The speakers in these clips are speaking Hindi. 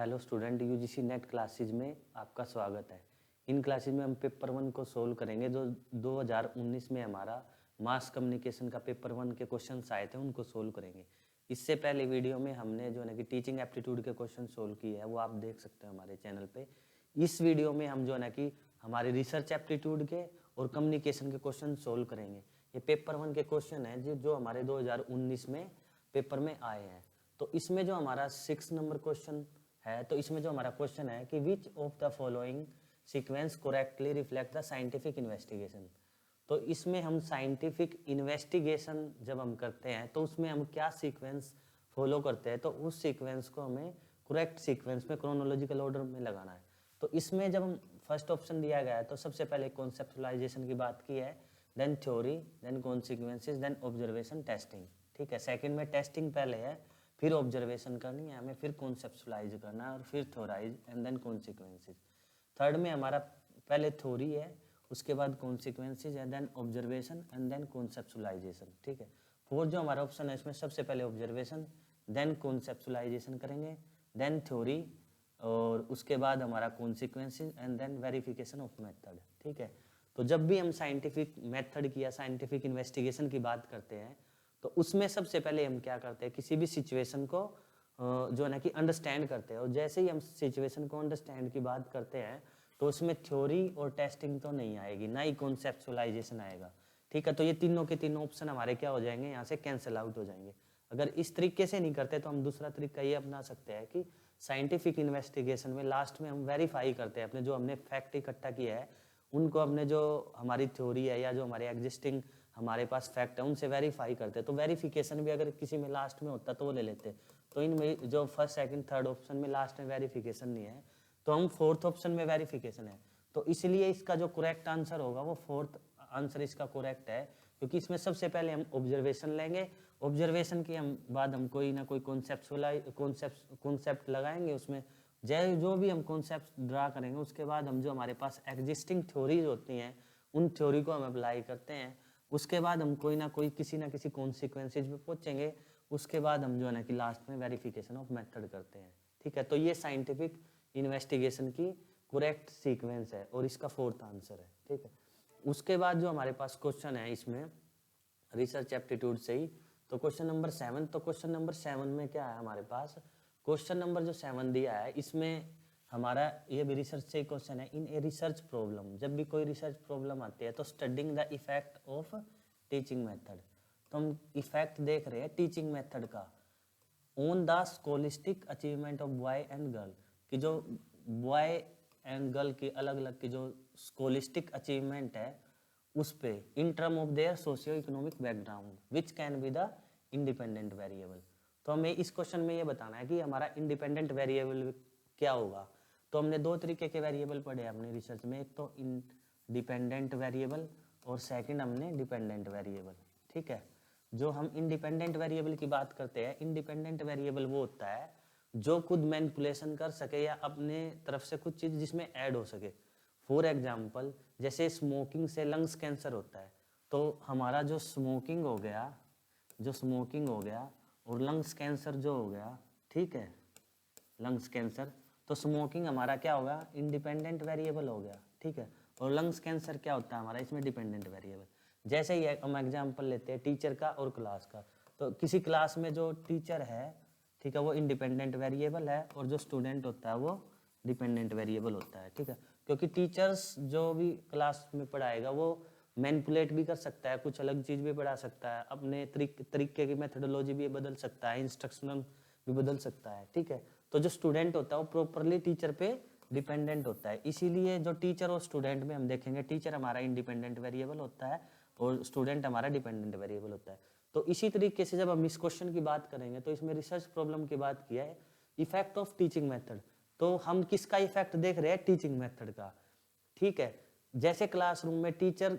Hello student, UGC net classes में आपका स्वागत है। इन क्लासेज में हम पेपर 1 को सोल्व करेंगे। जो 2019 में हमारा मास कम्युनिकेशन का पेपर 1 के क्वेश्चंस आए थे उनको सोल्व करेंगे। इससे पहले वीडियो में हमने जो है कि टीचिंग एप्टीट्यूड के क्वेश्चन सोल्व किए हैं, वो आप देख सकते हैं हमारे चैनल पे। इस वीडियो में हम जो है ना कि हमारे रिसर्च एप्टीट्यूड के और कम्युनिकेशन के क्वेश्चन सोल्व करेंगे। ये पेपर 1 के क्वेश्चन है जो हमारे 2019 में पेपर में आए हैं। तो इसमें जो हमारा 6 नंबर क्वेश्चन है, तो इसमें जो हमारा क्वेश्चन है कि which of the following sequence correctly reflect the scientific investigation. तो इसमें हम साइंटिफिक इन्वेस्टिगेशन जब हम करते हैं तो उसमें हम क्या सीक्वेंस फॉलो करते हैं, तो उस सीक्वेंस को हमें करेक्ट सीक्वेंस में क्रोनोलॉजिकल ऑर्डर में लगाना है। तो इसमें जब हम फर्स्ट ऑप्शन दिया गया है तो सबसे पहले कॉन्सेप्चुअलाइजेशन की बात की है, then theory, then consequences, then observation, testing. ठीक है, सेकंड में टेस्टिंग पहले है, फिर ऑब्जर्वेशन करनी है हमें, फिर कॉन्सेप्चुलाइज करना है और फिर theorize and then consequences. Third में हमारा पहले थ्योरी है, उसके बाद consequences and then observation and then conceptualization. ठीक है, फोर्थ जो हमारा ऑप्शन है इसमें सबसे पहले ऑब्जर्वेशन, देन कॉन्सेप्चुलाइजेशन करेंगे, देन थ्योरी और उसके बाद हमारा consequences and then verification of method. ठीक है, तो जब भी हम साइंटिफिक मेथड की या साइंटिफिक इन्वेस्टिगेशन की बात करते हैं तो उसमें सबसे पहले हम क्या करते हैं, किसी भी सिचुएशन को जो है ना कि अंडरस्टैंड करते हैं। और जैसे ही हम सिचुएशन को अंडरस्टैंड की बात करते हैं तो उसमें थ्योरी और टेस्टिंग तो नहीं आएगी, ना ही कॉन्सेप्चुअलाइजेशन आएगा। ठीक है, तो ये तीनों के तीनों ऑप्शन हमारे क्या हो जाएंगे, यहाँ से कैंसिल आउट हो जाएंगे। अगर इस तरीके से नहीं करते तो हम दूसरा तरीका ये अपना सकते हैं कि साइंटिफिक इन्वेस्टिगेशन में लास्ट में हम वेरीफाई करते हैं अपने जो हमने फैक्ट इकट्ठा किया है उनको, अपने जो हमारी थ्योरी है या जो हमारे एग्जिस्टिंग हमारे पास फैक्ट है उनसे वेरीफाई करते हैं। तो वेरिफिकेशन भी अगर किसी में लास्ट में होता तो वो ले लेते। तो इनमें जो फर्स्ट सेकंड थर्ड ऑप्शन में लास्ट में वेरिफिकेशन नहीं है तो हम फोर्थ ऑप्शन में वेरिफिकेशन है। तो इसलिए इसका जो करेक्ट आंसर होगा वो फोर्थ आंसर इसका करेक्ट है, क्योंकि इसमें सबसे पहले हम ऑब्जर्वेशन लेंगे, ऑब्जर्वेशन के हम बाद हम कोई ना कोई कॉन्सेप्ट लगाएंगे उसमें, जो भी हम कॉन्सेप्ट ड्रा करेंगे उसके बाद हम जो हमारे पास एग्जिस्टिंग थ्योरीज होती हैं उन थ्योरी को हम अप्लाई करते हैं। उसके बाद हम कोई ना कोई किसी ना किसी कॉन्सिक्वेंसेज पे पहुंचेंगे, उसके बाद हम जो है ना कि लास्ट में वेरिफिकेशन ऑफ मेथड करते हैं। ठीक है, तो ये साइंटिफिक इन्वेस्टिगेशन की करेक्ट सीक्वेंस है और इसका फोर्थ आंसर है। ठीक है, उसके बाद जो हमारे पास क्वेश्चन है इसमें रिसर्च एप्टीट्यूड से ही, तो क्वेश्चन नंबर 7। तो क्वेश्चन नंबर 7 में क्या है हमारे पास, क्वेश्चन नंबर जो 7 दिया है इसमें हमारा ये भी रिसर्च से क्वेश्चन है। इन ए रिसर्च प्रॉब्लम, जब भी कोई रिसर्च प्रॉब्लम आती है तो studying the effect of teaching method, तो हम इफेक्ट देख रहे हैं टीचिंग मेथड का on the scholastic achievement of boy and girl, कि जो बॉय एंड गर्ल की अलग अलग की जो स्कोलिस्टिक अचीवमेंट है उस पे इन term of there socio economic background which can be the independent variable. तो हमें इस क्वेश्चन में ये बताना है कि हमारा इंडिपेंडेंट वेरिएबल क्या होगा। तो हमने दो तरीके के वेरिएबल पढ़े अपने रिसर्च में, एक तो इंडिपेंडेंट वेरिएबल और सेकंड हमने डिपेंडेंट वेरिएबल। ठीक है, जो हम इंडिपेंडेंट वेरिएबल की बात करते हैं, इंडिपेंडेंट वेरिएबल वो होता है जो खुद मैनिपुलेशन कर सके या अपने तरफ से कुछ चीज जिसमें ऐड हो सके। फॉर एग्जाम्पल जैसे स्मोकिंग से लंग्स कैंसर होता है, तो हमारा जो स्मोकिंग हो गया और लंग्स कैंसर जो हो गया, ठीक है, लंग्स कैंसर, तो स्मोकिंग हमारा क्या होगा, इंडिपेंडेंट वेरिएबल हो गया। ठीक है, और लंग्स कैंसर क्या होता है हमारा, इसमें डिपेंडेंट वेरिएबल। जैसे ही हम एग्जांपल लेते हैं टीचर का और क्लास का, तो किसी क्लास में जो टीचर है, ठीक है, वो इंडिपेंडेंट वेरिएबल है और जो स्टूडेंट होता है वो डिपेंडेंट वेरिएबल होता है। ठीक है, क्योंकि टीचर्स जो भी क्लास में पढ़ाएगा वो मैनिपुलेट भी कर सकता है, कुछ अलग चीज भी पढ़ा सकता है, अपने तरीके की मेथोडोलॉजी भी बदल सकता है, इंस्ट्रक्शनल भी बदल सकता है। ठीक है, तो जो स्टूडेंट होता है वो प्रॉपरली टीचर पे डिपेंडेंट होता है। इसीलिए जो टीचर और स्टूडेंट में हम देखेंगे, टीचर हमारा इंडिपेंडेंट वेरिएबल होता है और स्टूडेंट हमारा डिपेंडेंट वेरिएबल होता है। तो इसी तरीके से जब हम इस क्वेश्चन की बात करेंगे तो इसमें रिसर्च प्रॉब्लम की बात किया है, इफेक्ट ऑफ टीचिंग मेथड। तो हम किसका इफेक्ट देख रहे हैं, टीचिंग मेथड का। ठीक है, जैसे क्लासरूम में टीचर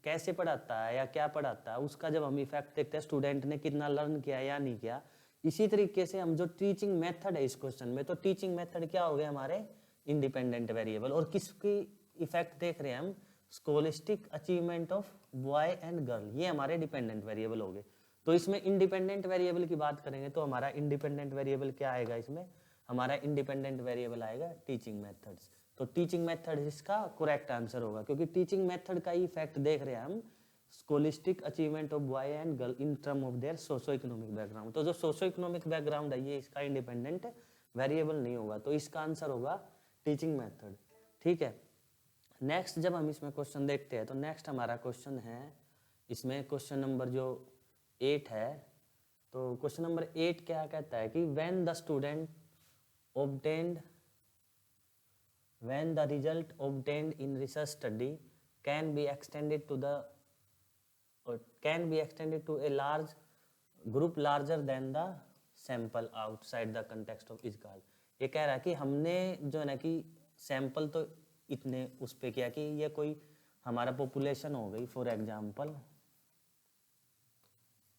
कैसे पढ़ाता है या क्या पढ़ाता है उसका जब हम इफेक्ट देखते हैं, स्टूडेंट ने कितना लर्न किया या नहीं किया, इसी तरीके से हम जो टीचिंग मेथड है इस क्वेश्चन में, तो टीचिंग मेथड क्या हो गए हमारे इंडिपेंडेंट वेरिएबल, और किसकी इफेक्ट देख रहे हैं हम, scholastic achievement of boy and girl, ये हमारे डिपेंडेंट वेरिएबल हो गए। तो इसमें इंडिपेंडेंट वेरिएबल की बात करेंगे तो हमारा इंडिपेंडेंट वेरिएबल क्या आएगा इसमें, हमारा इंडिपेंडेंट वेरिएबल आएगा टीचिंग मेथड्स। तो टीचिंग मेथड इसका करेक्ट आंसर होगा, क्योंकि टीचिंग मेथड का ही इफेक्ट देख रहे हैं हम scholastic achievement of boy and girl in term of their socio economic background. तो जो सोशो इकोनॉमिक बैकग्राउंड है ये इसका इंडिपेंडेंट वेरिएबल नहीं होगा, तो इसका आंसर होगा टीचिंग मेथड। ठीक है, नेक्स्ट जब हम इसमें क्वेश्चन देखते हैं तो नेक्स्ट हमारा क्वेश्चन है इसमें क्वेश्चन नंबर जो 8 है। तो क्वेश्चन नंबर 8 क्या कहता है कि when the student obtained when the result obtained in research study can be extended to a large group larger than the sample outside the context of is called। ये कह रहा है कि हमने जो है ना कि सैंपल तो इतने उस पे किया कि ये कोई हमारा पॉपुलेशन हो गई फॉर एग्जांपल,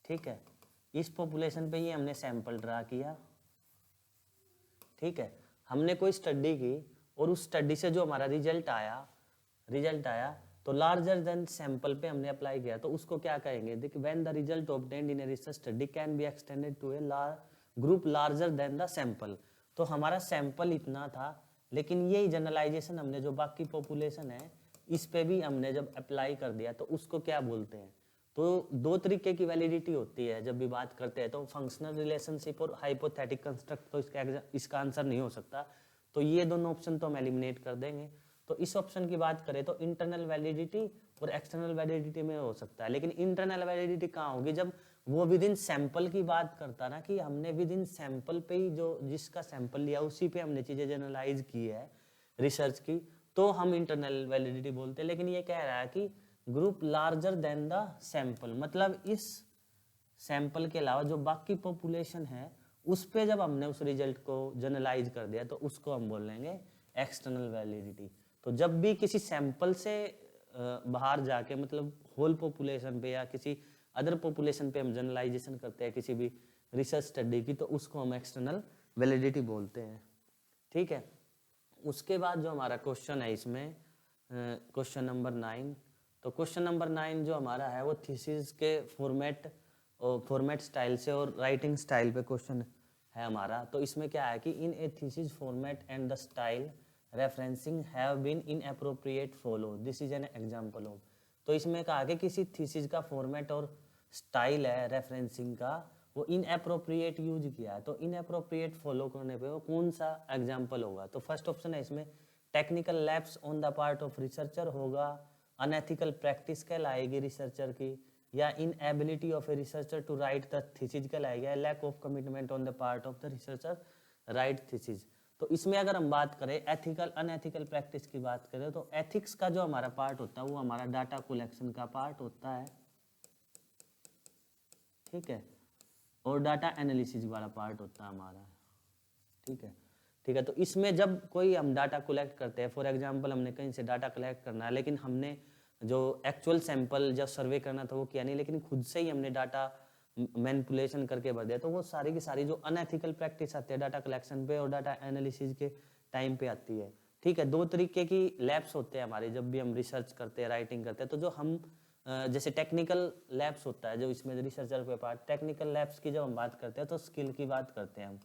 ठीक है, इस पॉपुलेशन पे ये हमने सैंपल ड्रा किया, ठीक है, हमने कोई स्टडी की और उस स्टडी से जो हमारा रिजल्ट आया तो लार्जर देन सैंपल पे हमने अप्लाई किया, तो उसको क्या कहेंगे, देखिए when the result obtained in a research study can be extended to a group larger than the sample. तो हमारा सैंपल इतना था, लेकिन यही जनरलाइजेशन हमने जो बाकी पॉपुलेशन है इस पे भी हमने जब अप्लाई कर दिया तो उसको क्या बोलते हैं। तो दो तरीके की वैलिडिटी होती है जब भी बात करते हैं, तो फंक्शनल रिलेशनशिप और हाइपोथेटिक कंस्ट्रक्ट, तो इसका आंसर नहीं हो सकता, तो ये दोनों ऑप्शन तो हम एलिमिनेट कर देंगे। तो इस ऑप्शन की बात करें तो इंटरनल वैलिडिटी और एक्सटर्नल वैलिडिटी में हो सकता है, लेकिन इंटरनल वैलिडिटी कहाँ होगी, जब वो विद इन सैंपल की बात करता ना कि हमने विद इन सैंपल पे ही जो जिसका सैंपल लिया उसी पे हमने चीजें जनरलाइज की है रिसर्च की, तो हम इंटरनल वैलिडिटी बोलते हैं। लेकिन ये कह रहा है कि group larger than the sample, मतलब इस सैंपल के अलावा जो बाकी पॉपुलेशन है उस पे जब हमने उस रिजल्ट को जनरलाइज कर दिया तो उसको हम बोल लेंगे एक्सटर्नल वैलिडिटी। तो जब भी किसी सैंपल से बाहर जाके मतलब होल पॉपुलेशन पे या किसी अदर पॉपुलेशन पे हम जनरलाइजेशन करते हैं किसी भी रिसर्च स्टडी की, तो उसको हम एक्सटर्नल वैलिडिटी बोलते हैं। ठीक है, उसके बाद जो हमारा क्वेश्चन है इसमें क्वेश्चन नंबर 9, तो क्वेश्चन नंबर 9 जो हमारा है वो थीसिस के फॉर्मेट स्टाइल से और राइटिंग स्टाइल पे क्वेश्चन है हमारा। तो इसमें क्या है कि in a thesis format and the style referencing have been inappropriate follow, this is an example of. तो इसमें कहा कि किसी थीसिस का फॉर्मेट और स्टाइल है रेफरेंसिंग का वो इनएप्रोप्रिएट यूज किया है, तो इनएप्रोप्रिएट फॉलो करने पे वो कौन सा एग्जांपल होगा। तो फर्स्ट ऑप्शन है इसमें technical lapse on the part of researcher होगा, अनएथिकल प्रैक्टिस कहलाएगी रिसर्चर की, या inability of a researcher to write the thesis कहलाएगा, lack of commitment on the part of the researcher write thesis. तो इसमें अगर हम बात करें एथिकल अनएथिकल प्रैक्टिस की बात करें तो एथिक्स का जो हमारा पार्ट होता है वो हमारा डाटा कलेक्शन का पार्ट होता है, ठीक है, और डाटा एनालिसिस वाला पार्ट होता है हमारा, ठीक है, ठीक है। तो इसमें जब कोई हम डाटा कलेक्ट करते हैं, फॉर एग्जांपल हमने कहीं से डाटा कलेक्ट करना है लेकिन हमने जो एक्चुअल सैंपल जब सर्वे करना था वो किया नहीं, लेकिन खुद से ही हमने डाटा मैनिपुलेशन करके भर दिया, तो वो सारी की सारी जो अनएथिकल प्रैक्टिस आती है डाटा कलेक्शन पे और डाटा एनालिसिस के टाइम पे आती है, ठीक है। दो तरीके की लैब्स होते हैं हमारे जब भी हम रिसर्च करते हैं राइटिंग करते हैं। तो जो हम जैसे टेक्निकल लैब्स होता है जो इसमें रिसर्चर के पार्ट, टेक्निकल लैब्स की जब हम बात करते हैं तो स्किल की बात करते हैं हम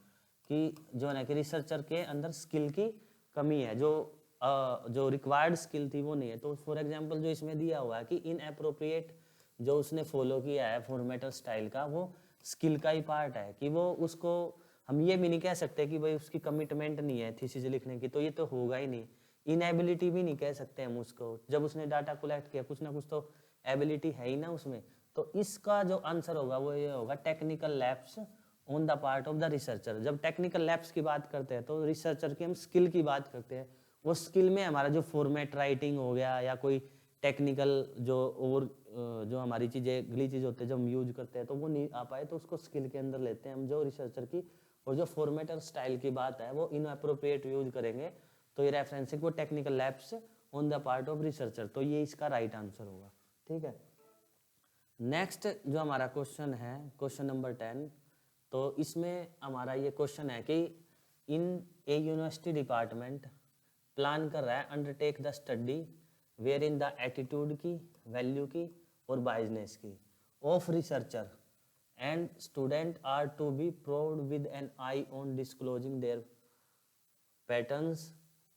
कि जो है ना कि रिसर्चर के अंदर स्किल की कमी है, जो रिक्वायर्ड स्किल थी वो नहीं है। तो फॉर एग्जांपल जो इसमें दिया हुआ है कि इनएप्रोप्रिएट जो उसने फॉलो किया है फॉर्मेटल स्टाइल का वो स्किल का ही पार्ट है, कि वो उसको हम ये भी नहीं कह सकते कि भाई उसकी कमिटमेंट नहीं है थीसिस लिखने की, तो ये तो होगा ही नहीं। इनएबिलिटी भी नहीं कह सकते हम उसको, जब उसने डाटा कलेक्ट किया कुछ ना कुछ तो एबिलिटी है ही ना उसमें। तो इसका जो आंसर होगा वो ये होगा technical lapse on the part of the researcher. जब टेक्निकल लैप्स की बात करते हैं तो रिसर्चर की हम स्किल की बात करते हैं, वो स्किल में हमारा जो फॉर्मेट राइटिंग हो गया या कोई टेक्निकल जो और जो हमारी चीज़ें अगली चीज़ होते हैं जो हम यूज करते हैं तो वो नहीं आ पाए तो उसको स्किल के अंदर लेते हैं हम जो रिसर्चर की। और जो फॉर्मेट और स्टाइल की बात है वो इनअप्रोप्रिएट यूज करेंगे, तो ये रेफरेंसिंग वो technical lapse on the part of researcher, तो ये इसका राइट आंसर होगा, ठीक है। नेक्स्ट जो हमारा क्वेश्चन है क्वेश्चन नंबर 10, तो इसमें हमारा ये क्वेश्चन है कि in a university department plan कर रहा है undertake the study wherein the attitude की, वैल्यू की और बाइजनेस की of researcher and student are to be proved with an eye on disclosing their patterns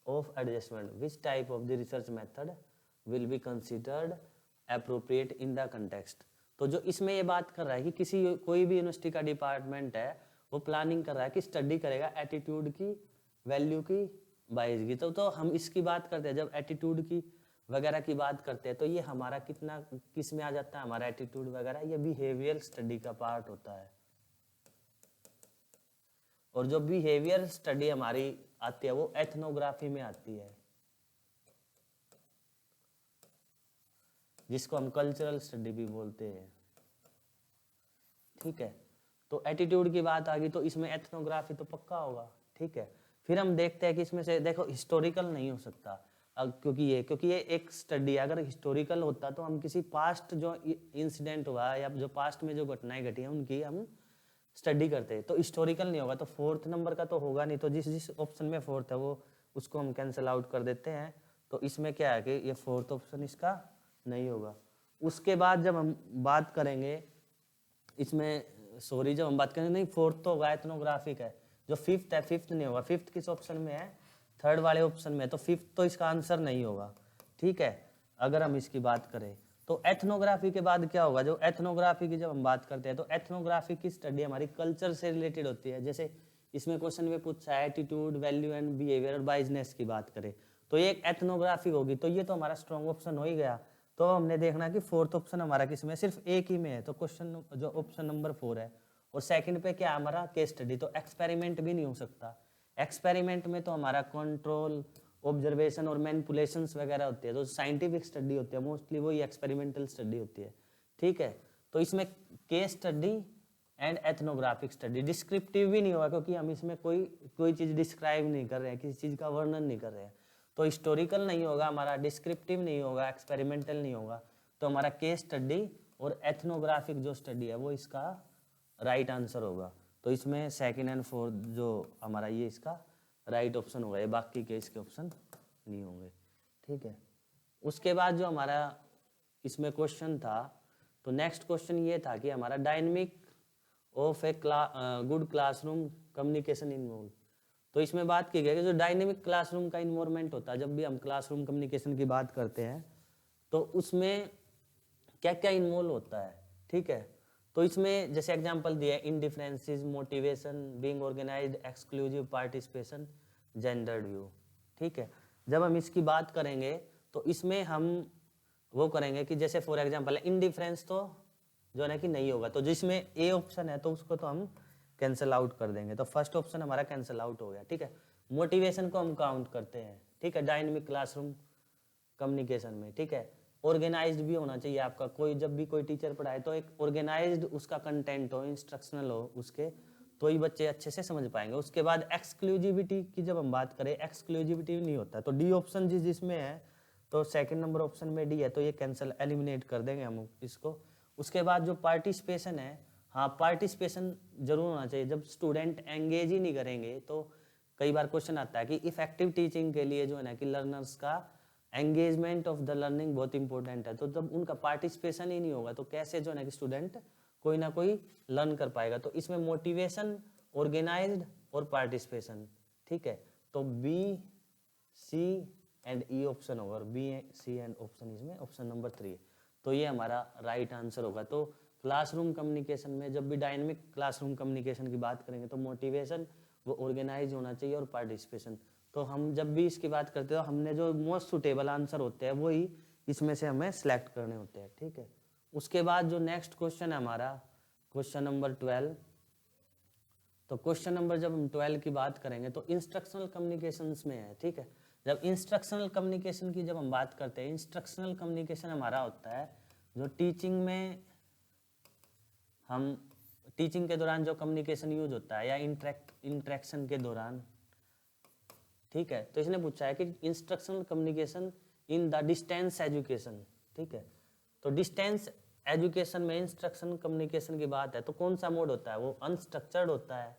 of adjustment, which type of the research method will be considered appropriate in the context. तो जो इसमें ये बात कर रहा है कि कोई भी यूनिवर्सिटी का डिपार्टमेंट है वो प्लानिंग कर रहा है कि स्टडी करेगा एटीट्यूड की, वैल्यू की, बाइज की। तो हम इसकी बात करते हैं, जब एटीट्यूड की वगैरह की बात करते हैं तो ये हमारा कितना किस में आ जाता है, हमारा एटीट्यूड वगैरह ये बिहेवियर स्टडी का पार्ट होता है। और जो बिहेवियर स्टडी हमारी आती है वो एथनोग्राफी में आती है, जिसको हम कल्चरल स्टडी भी बोलते हैं। ठीक है, तो एटीट्यूड की बात आ गई तो इसमें एथनोग्राफी तो पक्का होगा। ठीक है, फिर हम देखते हैं कि इसमें से देखो हिस्टोरिकल नहीं हो सकता, क्योंकि ये एक स्टडी है। अगर हिस्टोरिकल होता तो हम किसी पास्ट जो इंसिडेंट हुआ या जो पास्ट में जो घटनाएं घटी हैं उनकी हम स्टडी करते हैं, तो हिस्टोरिकल नहीं होगा। तो 4th नंबर का तो होगा नहीं, तो जिस ऑप्शन में 4th है वो उसको हम कैंसिल आउट कर देते हैं। तो इसमें क्या है कि ये 4th ऑप्शन इसका नहीं होगा। उसके बाद जब हम बात करेंगे इसमें, जब हम बात करेंगे, नहीं 4th तो होगा एथनोग्राफिक है। जो 5th है, 5th नहीं होगा। 5th किस ऑप्शन में है, 3rd वाले ऑप्शन में, तो 5th तो इसका आंसर नहीं होगा। ठीक है, अगर हम इसकी बात करें तो एथनोग्राफी के बाद क्या होगा, जो एथनोग्राफी की जब हम बात करते हैं तो एथनोग्राफी की स्टडी हमारी कल्चर से रिलेटेड होती है। जैसे इसमें क्वेश्चन में पूछा है एटीट्यूड, वैल्यू एंड बिहेवियर और बाइजनेस की बात करें तो ये एक एथनोग्राफी होगी, तो ये तो हमारा स्ट्रॉन्ग ऑप्शन हो ही गया। तो हमने देखना कि 4th ऑप्शन हमारा किसमें, सिर्फ एक ही में है, तो क्वेश्चन जो ऑप्शन नंबर 4 है। और सेकंड पे क्या हमारा केस स्टडी, तो एक्सपेरिमेंट भी नहीं हो सकता। एक्सपेरिमेंट में तो हमारा कंट्रोल, ऑब्जर्वेशन और मैनिपुलेशंस वगैरह होती है, तो साइंटिफिक स्टडी होती है मोस्टली वही एक्सपेरिमेंटल स्टडी होती है। ठीक है, तो इसमें case study and ethnographic study, descriptive भी नहीं होगा क्योंकि हम इसमें कोई चीज़ डिस्क्राइब नहीं कर रहे हैं, किसी चीज़ का वर्णन नहीं कर रहे हैं। तो हिस्टोरिकल नहीं होगा हमारा, डिस्क्रिप्टिव नहीं होगा, एक्सपेरिमेंटल नहीं होगा। तो हमारा केस स्टडी और एथनोग्राफिक जो स्टडी है वो इसका राइट आंसर होगा। तो इसमें 2nd एंड 4th जो हमारा ये इसका राइट ऑप्शन होगा, ये बाकी के इसके ऑप्शन नहीं होंगे। ठीक है, उसके बाद जो हमारा इसमें क्वेश्चन था, तो नेक्स्ट क्वेश्चन ये था कि हमारा dynamic of a good classroom communication involve. तो इसमें बात की गई कि जो डायनेमिक क्लासरूम का इन्वॉल्वमेंट होता है, जब भी हम क्लासरूम कम्युनिकेशन की बात करते हैं तो उसमें क्या क्या इन्वॉल्व होता है। ठीक है, तो इसमें जैसे एग्जांपल दिया है, indifferences, motivation, being organised, exclusive participation, gendered view. ठीक है, जब हम इसकी बात करेंगे तो इसमें हम वो करेंगे कि जैसे फॉर एग्जांपल इंडिफरेंस तो जो है कि नहीं होगा, तो जिसमें ए ऑप्शन है तो उसको तो हम कैंसिल आउट कर देंगे, तो फर्स्ट ऑप्शन हमारा कैंसिल आउट हो गया। ठीक है, मोटिवेशन को हम काउंट करते हैं। ठीक है, डायनेमिक क्लासरूम कम्युनिकेशन में। ठीक है, ऑर्गेनाइज्ड भी होना चाहिए आपका, कोई जब भी कोई टीचर पढ़ाए तो एक ऑर्गेनाइज्ड उसका कंटेंट हो, इंस्ट्रक्शनल हो उसके, तो ही बच्चे अच्छे से समझ पाएंगे। उसके बाद एक्सक्लूसिविटी की जब हम बात करें, एक्सक्लूसिविटी नहीं होता, तो डी ऑप्शन जिसमें है, तो 2nd नंबर ऑप्शन में डी है, तो ये कैंसिल एलिमिनेट कर देंगे हम इसको। उसके बाद जो पार्टिसिपेशन है, हाँ पार्टिसिपेशन जरूर होना चाहिए। जब स्टूडेंट एंगेज ही नहीं करेंगे तो कई बार क्वेश्चन आता है कि इफेक्टिव टीचिंग के लिए जो है ना कि लर्नर्स का एंगेजमेंट ऑफ द लर्निंग बहुत इंपॉर्टेंट है। तो जब उनका पार्टिसिपेशन ही नहीं होगा तो कैसे जो है ना कि स्टूडेंट कोई ना कोई लर्न कर पाएगा। तो इसमें मोटिवेशन, ऑर्गेनाइज्ड और पार्टिसिपेशन। ठीक है, तो B, C and E option होगा, और बी, सी एंड ऑप्शन इसमें ऑप्शन नंबर 3 है। तो ये हमारा राइट आंसर होगा। तो क्लासरूम कम्युनिकेशन में जब भी डायनेमिक क्लासरूम कम्युनिकेशन की बात करेंगे तो मोटिवेशन, वो ऑर्गेनाइज होना चाहिए, और पार्टिसिपेशन। तो हम जब भी इसकी बात करते हो हमने जो मोस्ट सुटेबल आंसर होते हैं वही इसमें से हमें सेलेक्ट करने होते हैं। ठीक है, उसके बाद जो नेक्स्ट क्वेश्चन है हमारा क्वेश्चन नंबर 12। तो क्वेश्चन नंबर जब हम 12 की बात करेंगे तो इंस्ट्रक्शनल कम्युनिकेशंस में है। ठीक है, जब इंस्ट्रक्शनल कम्युनिकेशन की जब हम बात करते हैं, इंस्ट्रक्शनल कम्युनिकेशन हमारा होता है जो टीचिंग में हम टीचिंग के दौरान जो कम्युनिकेशन यूज होता है या इंटरेक्शन के दौरान। ठीक है, तो इसने पूछा है कि instructional communication in the distance education. ठीक है, तो डिस्टेंस एजुकेशन में इंस्ट्रक्शन कम्युनिकेशन की बात है तो कौन सा मोड होता है, वो अनस्ट्रक्चर्ड होता है।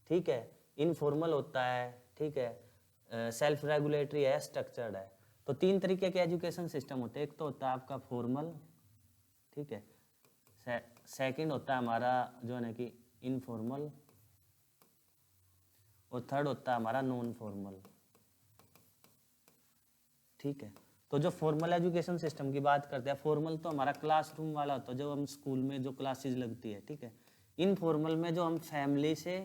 ठीक है, इनफॉर्मल होता है। ठीक है, सेल्फ रेगुलेटरी है, स्ट्रक्चर्ड है। तो 3 तरीके के एजुकेशन सिस्टम होते हैं। एक तो होता है आपका फॉर्मल, ठीक है, सेकंड होता है हमारा जो है ना कि इनफॉर्मल, और थर्ड होता है हमारा नॉन फॉर्मल। ठीक है। तो जो फॉर्मल एजुकेशन सिस्टम की बात करते हैं, फॉर्मल तो हमारा क्लासरूम वाला होता है, जो हम स्कूल में जो क्लासेस लगती है, ठीक है। इनफॉर्मल में जो हम फैमिली से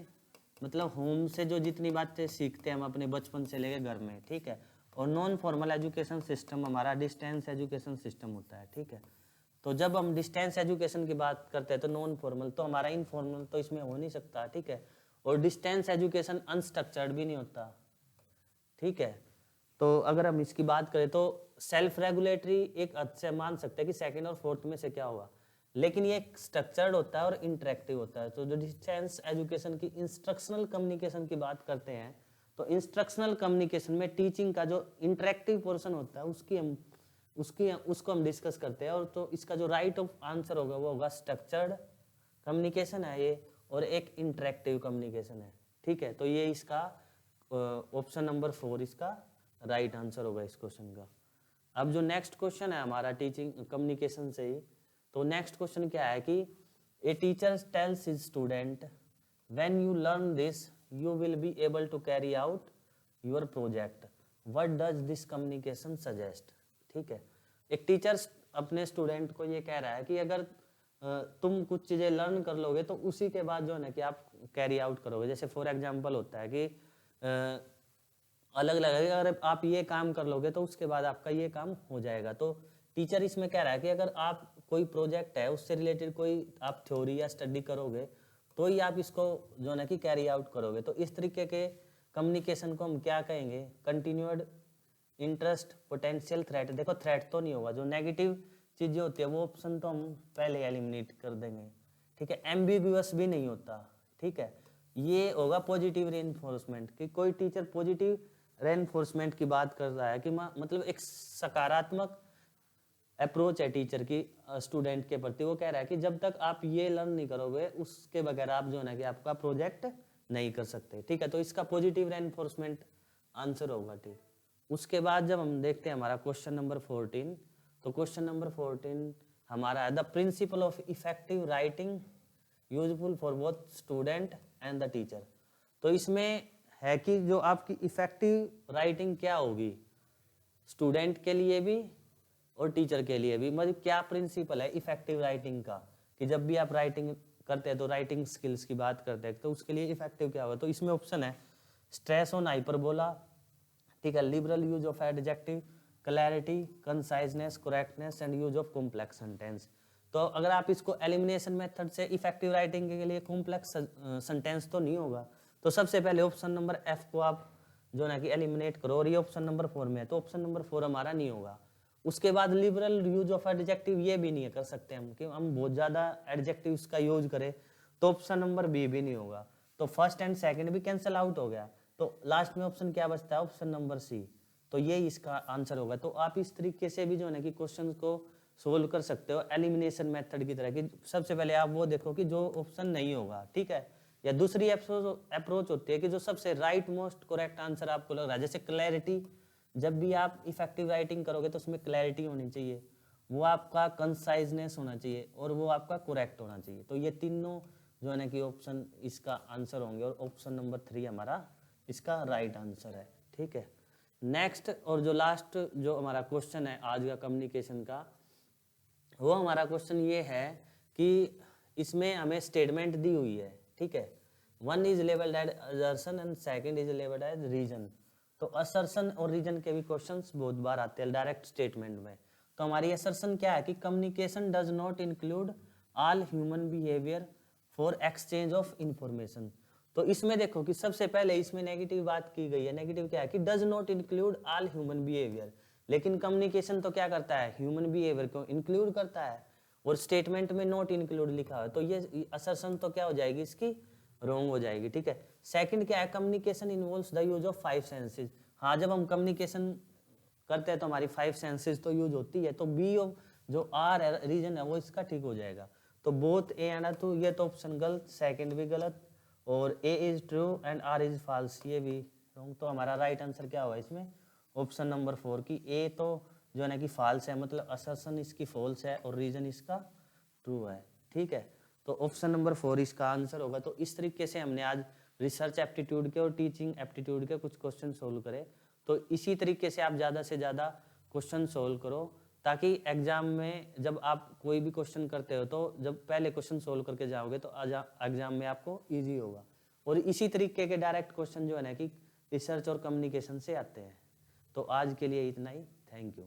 मतलब होम से जो जितनी बातें सीखते हैं हम अपने बचपन से लेके घर में, ठीक है। और नॉन फॉर्मल एजुकेशन सिस्टम हमारा डिस्टेंस एजुकेशन सिस्टम होता है, ठीक है। तो जब हम डिस्टेंस एजुकेशन की बात करते हैं तो नॉन फॉर्मल, तो हमारा इनफॉर्मल तो इसमें हो नहीं सकता, ठीक है। और डिस्टेंस एजुकेशन अनस्ट्रक्चर्ड भी नहीं होता, ठीक है। तो अगर हम इसकी बात करें तो सेल्फ रेगुलेटरी एक हद से मान सकते हैं कि सेकंड और फोर्थ में से क्या होगा, लेकिन ये स्ट्रक्चर्ड होता है और इंटरेक्टिव होता है। तो जो डिस्टेंस एजुकेशन की इंस्ट्रक्शनल कम्युनिकेशन की बात करते हैं, तो इंस्ट्रक्शनल कम्युनिकेशन में टीचिंग का जो इंटरेक्टिव पोर्शन होता है उसको हम डिस्कस करते हैं। और तो इसका जो राइट ऑफ आंसर होगा वो होगा स्ट्रक्चर्ड कम्युनिकेशन है ये, और एक इंटरेक्टिव कम्युनिकेशन है, ठीक है। तो ये इसका ऑप्शन नंबर 4 इसका राइट आंसर होगा इस क्वेश्चन का। अब जो नेक्स्ट क्वेश्चन है हमारा टीचिंग कम्युनिकेशन से ही, तो नेक्स्ट क्वेश्चन क्या है कि a teacher tells his student when you learn this you will be able to carry out your project, what does this communication suggest, ठीक है। एक टीचर अपने स्टूडेंट को ये कह रहा है कि अगर तुम कुछ चीजें लर्न कर लोगे तो उसी के बाद जो है ना कि आप कैरी आउट करोगे। जैसे फॉर एग्जांपल होता है कि अलग अलग अगर आप ये काम कर लोगे तो उसके बाद आपका ये काम हो जाएगा। तो टीचर इसमें कह रहा है कि अगर आप कोई प्रोजेक्ट है उससे रिलेटेड कोई आप थ्योरी या स्टडी करोगे तो ही आप इसको जो है ना कि कैरी आउट करोगे। तो इस तरीके के कम्युनिकेशन को हम क्या कहेंगे, कंटिन्यूड इंटरेस्ट, पोटेंशियल थ्रेट। देखो थ्रेट तो नहीं होगा, जो नेगेटिव चीजें होती है वो ऑप्शन तो हम पहले एलिमिनेट कर देंगे, ठीक है। एम्बिगुअस भी नहीं होता, ठीक है। ये होगा पॉजिटिव रेनफोर्समेंट, कि कोई टीचर पॉजिटिव रेनफोर्समेंट की बात कर रहा है कि मतलब एक सकारात्मक अप्रोच है टीचर की स्टूडेंट के प्रति। वो कह रहा है कि जब तक आप ये लर्न नहीं करोगे उसके बगैर आप जो है ना कि आपका प्रोजेक्ट नहीं कर सकते, ठीक है। तो इसका पॉजिटिव रेनफोर्समेंट आंसर होगा, ठीक। उसके बाद जब हम देखते हैं हमारा क्वेश्चन नंबर 14, तो क्वेश्चन नंबर 14 हमारा है the principle of effective writing useful for both student and the teacher. तो इसमें है कि जो आपकी इफेक्टिव राइटिंग क्या होगी स्टूडेंट के लिए भी और टीचर के लिए भी, मतलब क्या प्रिंसिपल है इफेक्टिव राइटिंग का, कि जब भी आप राइटिंग करते हैं तो राइटिंग स्किल्स की बात करते हैं तो उसके लिए इफेक्टिव क्या होगा। तो इसमें ऑप्शन है स्ट्रेस ऑन हाइपरबोला, ठीक है, liberal use of adjective, clarity, conciseness, correctness and use of complex sentence. तो अगर आप इसको एलिमिनेशन मेथड से इफेक्टिव राइटिंग के लिए कॉम्प्लेक्स सेंटेंस तो नहीं होगा, तो सबसे पहले ऑप्शन नंबर एफ को आप जो ना कि एलिमिनेट करो, और ये ऑप्शन नंबर 4 में है तो ऑप्शन नंबर 4 हमारा नहीं होगा। उसके बाद लिबरल यूज ऑफ एडजेक्टिव ये भी नहीं कर सकते हम कि हम बहुत ज्यादा एडजेक्टिव्स का यूज करें, तो ऑप्शन नंबर बी भी नहीं होगा। तो फर्स्ट एंड सेकंड भी कैंसिल आउट हो गया, तो लास्ट में ऑप्शन क्या बचता है, ऑप्शन नंबर सी। तो ये इसका आंसर होगा। तो आप इस तरीके से भी जो है ना कि क्वेश्चन को सोल्व कर सकते हो एलिमिनेशन मेथड की तरह कि सबसे पहले आप वो देखो कि जो ऑप्शन नहीं होगा, ठीक है। या दूसरी अप्रोच होती है कि जो सबसे राइट मोस्ट करेक्ट आंसर आपको लग रहा है, जैसे क्लैरिटी, जब भी आप इफेक्टिव राइटिंग करोगे तो उसमें क्लैरिटी होनी चाहिए, वो आपका कंसाइजनेस होना चाहिए और वो आपका करेक्ट होना चाहिए। तो ये तीनों जो है ना कि ऑप्शन इसका आंसर होंगे, और ऑप्शन नंबर 3 हमारा इसका राइट आंसर है, ठीक है। नेक्स्ट और जो लास्ट जो हमारा क्वेश्चन है आज का कम्युनिकेशन का, वो हमारा क्वेश्चन ये है कि इसमें हमें स्टेटमेंट दी हुई है, ठीक है। One is labelled as assertion and second is labelled as reason. तो असर्शन और रीजन के भी क्वेश्चंस बहुत बार आते हैं डायरेक्ट स्टेटमेंट में। तो हमारी असर्शन क्या है कि communication does not include all human behaviour for exchange of information. तो इसमें देखो कि सबसे पहले इसमें नेगेटिव बात की गई है। नेगेटिव क्या है कि does not include all human behaviour, लेकिन कम्युनिकेशन तो क्या करता है, ह्यूमन बिहेवियर को इंक्लूड करता है, और स्टेटमेंट में नॉट इंक्लूड लिखा है। तो ये असर्शन तो क्या हो जाएगी इसकी, रॉन्ग हो जाएगी, ठीक है। सेकंड क्या है, communication involves the use of 5 senses. हाँ, जब हम कम्युनिकेशन करते हैं तो हमारी 5 सेंसेस तो यूज होती है। तो बी ऑफ जो आर है रीजन है वो इसका ठीक हो जाएगा। तो बोथ ए एंड आर, तो ये तो ऑप्शन गलत, सेकंड भी गलत, और A is true and R is false, ये भी रॉन्ग। तो हमारा राइट आंसर क्या होगा इसमें, ऑप्शन नंबर 4 की ए तो जो है ना कि फॉल्स है, मतलब असर्शन इसकी फॉल्स है और रीजन इसका ट्रू है, ठीक है। तो ऑप्शन नंबर 4 इसका आंसर होगा। तो इस तरीके से हमने आज रिसर्च एप्टीट्यूड के और टीचिंग एप्टीट्यूड के कुछ क्वेश्चन सोल्व करे। तो इसी तरीके से आप ज़्यादा से ज़्यादा क्वेश्चन सोल्व करो, ताकि एग्जाम में जब आप कोई भी क्वेश्चन करते हो तो जब पहले क्वेश्चन सोल्व करके जाओगे तो एग्जाम में आपको इजी होगा। और इसी तरीके के डायरेक्ट क्वेश्चन जो है ना कि रिसर्च और कम्युनिकेशन से आते हैं। तो आज के लिए इतना ही, थैंक यू।